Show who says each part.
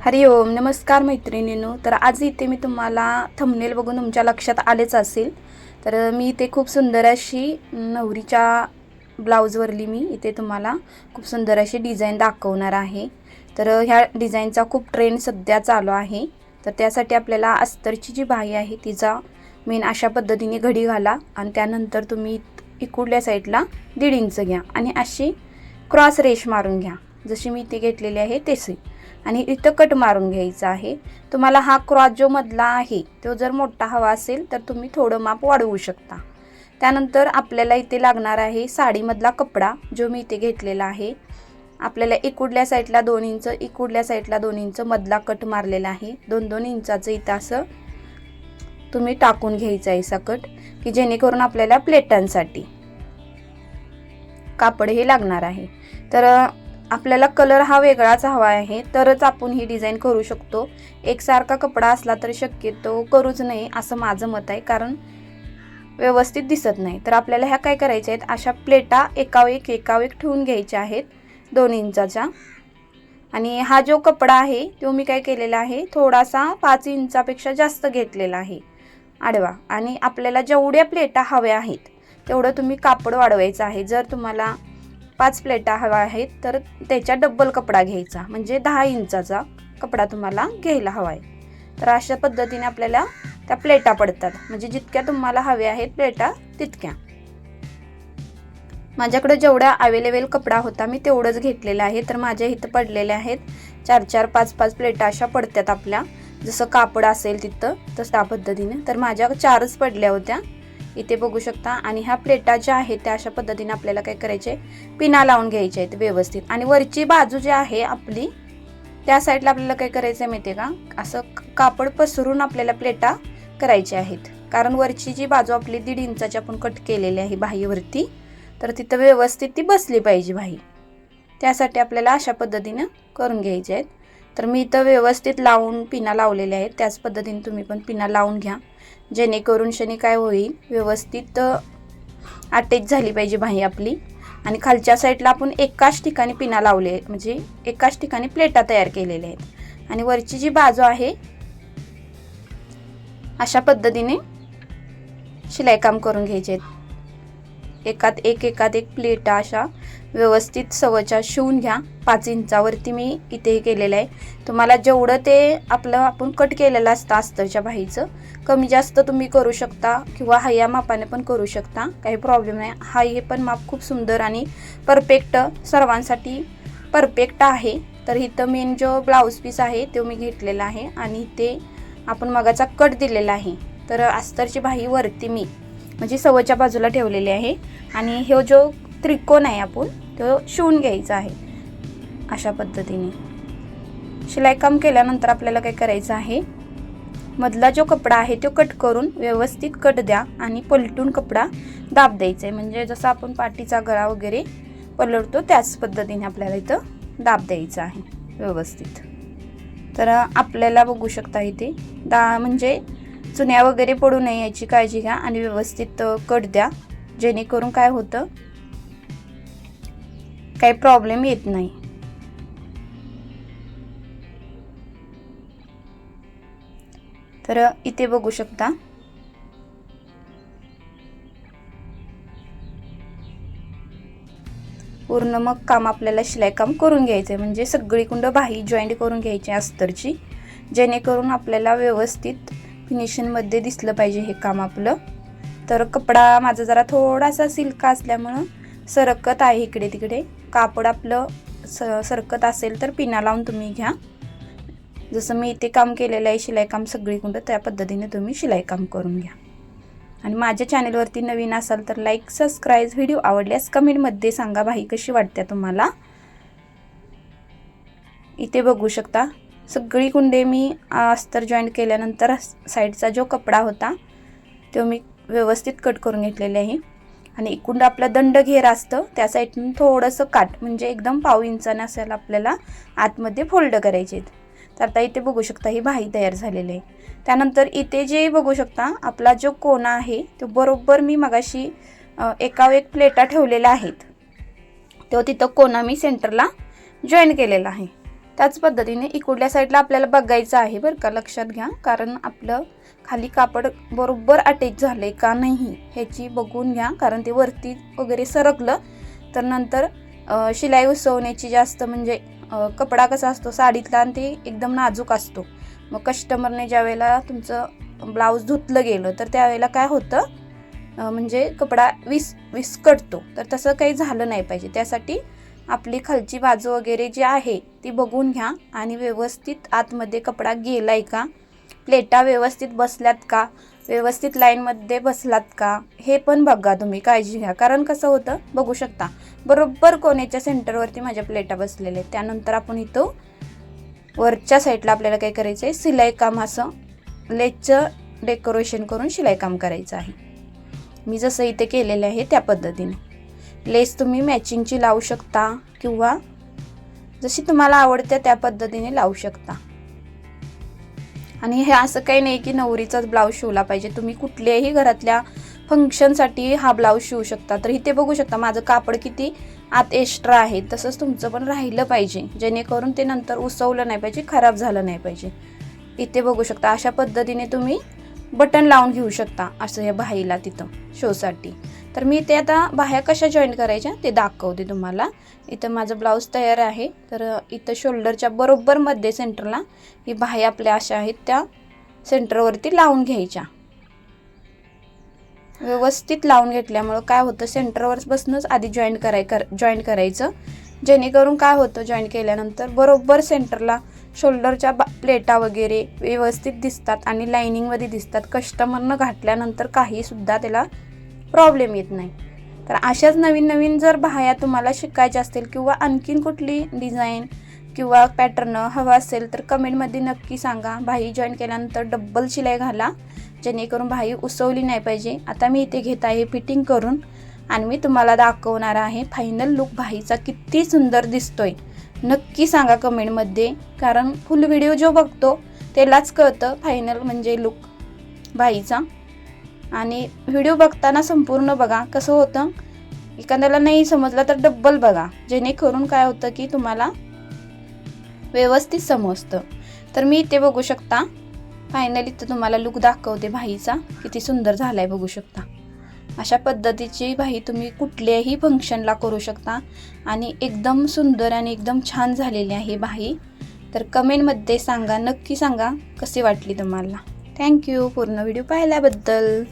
Speaker 1: हरि ओम नमस्कार मैत्रिणींनो। तर आज इथे मी तुम्हाला थंबनेल बघून तुमच्या लक्षात आलेच असेल। तर मी इथे खूप सुंदर अशी नवरीच्या ब्लाउजवरली मी इथे तुम्हाला खूप सुंदर अशी डिझाइन दाखवणार आहे। तर ह्या डिझाइनचा खूप ट्रेंड सध्या चालू आहे। तर त्यासाठी आपल्याला अस्तरची जी बाही आहे तिचा मेन अशा पद्धतीने घडी घाला आणि त्यानंतर तुम्ही इकडल्या साईडला 1.5 इंच घ्या आणि अशी क्रॉस रेष मारून घ्या, जशी मी इथे घेतलेली आहे तशी, आणि इथं कट मारून घ्यायचा आहे। तुम्हाला हा क्रॉस जो मधला आहे तो जर मोठा हवा असेल तर तुम्ही थोडं माप वाढवू शकता। त्यानंतर आपल्याला इथे लागणार आहे साडीमधला कपडा, जो मी इथे घेतलेला आहे। आपल्याला इकडल्या साईडला 2 इंच, इकडल्या साईडला 2 इंच मधला कट मारलेला आहे। 2-2 इंचाचं इथं असं तुम्ही टाकून घ्यायचं आहे सकट, की जेणेकरून आपल्याला प्लेटांसाठी कापड हे लागणार आहे। तर आपल्याला कलर हा वेगळाच हवा आहे तरच आपण ही डिझाइन करू शकतो। एकसारखा कपडा असला तर शक्यतो करूच नाही असं माझं मत आहे, कारण व्यवस्थित दिसत नाही। तर आपल्याला ह्या काय करायच्या आहेत, अशा प्लेटा एकावर एक ठेवून घ्यायच्या आहेत 2 इंचाच्या। आणि हा जो कपडा आहे तो मी काय केलेला आहे, थोडासा 5 इंचापेक्षा जास्त घेतलेला आहे आडवा। आणि आपल्याला जेवढ्या प्लेटा हव्या आहेत तेवढं तुम्ही कापड वाढवायचं आहे। जर तुम्हाला 5 प्लेटा हव्या आहेत तर त्याच्या डबल कपडा घ्यायचा, म्हणजे 10 इंचाचा कपडा तुम्हाला घ्यायला हवा आहे। तर अशा पद्धतीने आपल्याला त्या प्लेटा पडतात, म्हणजे जितक्या तुम्हाला हव्या आहेत प्लेटा तितक्या। माझ्याकडे जेवढा अवेलेबल कपडा होता मी तेवढंच घेतलेलं आहे। तर माझ्या इथं पडलेले आहेत 4-4, 5-5 प्लेटा अशा पडतात आपल्या, जसं कापड असेल तिथं तसं त्या पद्धतीने। तर माझ्या 4च पडल्या होत्या इथे बघू शकता। आणि ह्या प्लेटा ज्या आहेत त्या अशा पद्धतीने आपल्याला काय करायचे, पिना लावून घ्यायचे आहेत व्यवस्थित। आणि वरची बाजू जी आहे आपली त्या साईडला आपल्याला काय करायचं आहे माहिती आहे का, असं कापड पसरून आपल्याला प्लेटा करायच्या आहेत, कारण वरची जी बाजू आपली 1.5 इंचाची आपण कट केलेली आहे बाहीवरती, तर तिथं व्यवस्थित ती बसली पाहिजे बाही। त्यासाठी आपल्याला अशा पद्धतीने करून घ्यायचे आहेत। तर मी इथं व्यवस्थित लावून पिना लावलेल्या आहेत, त्याच पद्धतीने तुम्ही पण पिना लावून घ्या, जेणेकरून शनी काय होईल, व्यवस्थित अटॅच झाली पाहिजे बाही आपली। आणि खालच्या साईडला आपण एकाच ठिकाणी पिना लावले, म्हणजे एकाच ठिकाणी प्लेटा तयार केलेल्या आहेत। आणि वरची जी बाजू आहे अशा पद्धतीने शिलाई काम करून घ्यायचे आहेत। एकात एक प्लेटा अशा व्यवस्थित सवच्या शिवून घ्या। 5 इंचावरती मी इथे केलेलं आहे। तुम्हाला जेवढं ते आपण कट केलेलं असतं अस्तरच्या बाहीचं, कमी जास्त तुम्ही करू शकता किंवा ह्या मापाने पण करू शकता, काही प्रॉब्लेम नाही। हे पण माप खूप सुंदर आणि परफेक्ट, सर्वांसाठी परफेक्ट आहे। तर इथं मेन जो ब्लाऊज पीस आहे तो मी घेतलेला आहे आणि इथे आपण मगाचा कट दिलेला आहे। तर अस्तरची बाही वरती मी म्हणजे सवच्या बाजूला ठेवलेली आहे आणि हे जो त्रिकोण आहे आपण तो शिवून घ्यायचा आहे अशा पद्धतीने। शिलाई काम केल्यानंतर आपल्याला काय करायचं आहे, मधला जो कपडा आहे तो कट करून व्यवस्थित कट द्या आणि पलटून कपडा दाब द्यायचा आहे, म्हणजे जसं आपण पाठीचा गळा वगैरे पलटतो त्याच पद्धतीने आपल्याला इथं दाब द्यायचा आहे व्यवस्थित। तर आपल्याला बघू शकता इथे म्हणजे चुन्या वगैरे पडू नये याची काळजी घ्या आणि व्यवस्थित कट द्या, जेणेकरून काय होतं, काही प्रॉब्लेम येत नाही। तर इथे बघू शकता पूर्ण मग काम आपल्याला शिलाई काम करून घ्यायचं आहे, म्हणजे सगळीकडून बाही जॉईंट करून घ्यायची अस्तरची, जेणेकरून आपल्याला व्यवस्थित फिनिशिंगमध्ये दिसलं पाहिजे हे काम आपलं। तर कपडा माझा जरा थोडासा सिल्का असल्यामुळं सरकत आहे इकडे तिकडे, कापड आपलं सरकत असेल तर पिना लावून तुम्ही घ्या। जसं मी इथे काम केलेलं आहे शिलाई काम सगळीकडं, त्या पद्धतीने तुम्ही शिलाई काम करून घ्या। आणि माझ्या चॅनलवरती नवीन असाल तर लाईक, सबस्क्राईब, व्हिडिओ आवडल्यास कमेंटमध्ये सांगा बाही कशी वाटते तुम्हाला। इथे बघू शकता सगळी कुंडे मी अस्तर जॉईंट केल्यानंतर साईडचा जो कपडा होता तो मी व्यवस्थित कट करून घेतलेले आहे। आणि इकडून आपला दंड घेर असतं त्या साईडून थोडंसं काट, म्हणजे एकदम 1/2 इंचाने असायला आपल्याला आतमध्ये फोल्ड करायचे। तर आता इथे बघू शकता ही बाही तयार झालेली आहे। त्यानंतर इथे जे बघू शकता आपला जो कोना आहे तो बरोबर मी मगाशी एकावर एक प्लेटा ठेवलेल्या आहेत, तो तिथं कोना मी सेंटरला जॉईन केलेला आहे। त्याच पद्धतीने इकडल्या साईडला आपल्याला बघायचं आहे बरं का, लक्षात घ्या, कारण आपलं खाली कापड बरोबर अटॅच झालंय का नाही ह्याची बघून घ्या, कारण ते वरती वगैरे सरकलं तर नंतर शिलाई उसवण्याची जास्त म्हणजे कपडा कसा असतो साडीतला आणि ते एकदम नाजूक असतो, मग कस्टमरने ज्या वेळेला तुमचं ब्लाऊज धुतलं गेलं तर त्यावेळेला काय होतं म्हणजे कपडा विस्कटतो, तर तसं काही झालं नाही पाहिजे. त्यासाठी आपली खालची बाजू वगैरे जी आहे ती बघून घ्या आणि व्यवस्थित आतमध्ये कपडा गेलाय का, प्लेटा व्यवस्थित बसल्यात का, व्यवस्थित लाईनमध्ये बसलात का हे पण बघा तुम्ही, काळजी घ्या. कारण कसं होतं बघू शकता बरोबर कोण्याच्या सेंटरवरती माझ्या प्लेटा बसलेल्या आहेत. त्यानंतर आपण इथं वरच्या साईडला आपल्याला काय करायचं आहे, शिलाई काम असं लेसचं डेकोरेशन करून शिलाई काम करायचं आहे. मी जसं इथे केलेलं आहे त्या पद्धतीने लेस तुम्ही मॅचिंगची लावू शकता किंवा जशी तुम्हाला आवडते त्या पद्धतीने लावू शकता. आणि हे असं काही नाही की नवरीचाच ब्लाऊज शिवला पाहिजे, तुम्ही कुठल्याही घरातल्या फंक्शनसाठी हा ब्लाऊज शिवू शकता. तर इथे बघू शकता माझं कापड किती आत एक्स्ट्रा आहे, तसंच तुमचं पण राहिलं पाहिजे, जेणेकरून ते नंतर उसवलं नाही पाहिजे, खराब झालं नाही पाहिजे. इथे बघू शकता अशा पद्धतीने तुम्ही बटन लावून घेऊ शकता असं या बाहीला तिथं शोसाठी. तर मी ते आता बाह्या कशा जॉईंट करायच्या ते दाखवते तुम्हाला. इथं माझं ब्लाऊज तयार आहे, तर इथं शोल्डरच्या बरोबर मध्ये सेंटरला ही बाह्या आपल्या अशा आहेत त्या सेंटरवरती लावून घ्यायच्या. व्यवस्थित लावून घेतल्यामुळं काय होतं, सेंटरवर बसणंच आधी जॉईंट करायचं, जेणेकरून काय होतं जॉईंट केल्यानंतर बरोबर सेंटरला शोल्डरच्या प्लेटा वगैरे व्यवस्थित दिसतात आणि लाईनिंगमध्ये दिसतात. कस्टमरनं घातल्यानंतर काहीसुद्धा त्याला प्रॉब्लेम येत नाही. तर अशाच नवीन नवीन जर बाह्या तुम्हाला शिकायच्या असतील किंवा आणखीन कुठली डिझाईन किंवा पॅटर्न हवा असेल तर कमेंटमध्ये नक्की सांगा. बाही जॉईन केल्यानंतर डब्बल शिलाई घाला, जेणेकरून बाही उसवली नाही पाहिजे. आता मी इथे घेत आहे फिटिंग करून आणि मी तुम्हाला दाखवणार आहे फायनल लुक बाहीचा किती सुंदर दिसतोय. नक्की सांगा कमेंटमध्ये, कारण फुल व्हिडिओ जो बघतो त्यालाच कळतं फायनल म्हणजे लुक बाहीचा. आणि व्हिडिओ बघताना संपूर्ण बघा, कसं होतं एखाद्याला नाही समजलं तर डब्बल बघा, जेणेकरून काय होतं की तुम्हाला व्यवस्थित समजतं. तर मी इथे बघू शकता फायनली तर तुम्हाला लुक दाखवते बाहीचा किती सुंदर झालाय बघू शकता. अशा पद्धतीची बाही तुम्ही कुठल्याही फंक्शनला करू शकता आणि एकदम सुंदर आणि एकदम छान झालेली आहे बाही. तर कमेंटमध्ये सांगा, नक्की सांगा कशी वाटली तुम्हाला. थँक्यू पूर्ण व्हिडिओ पाहिल्याबद्दल.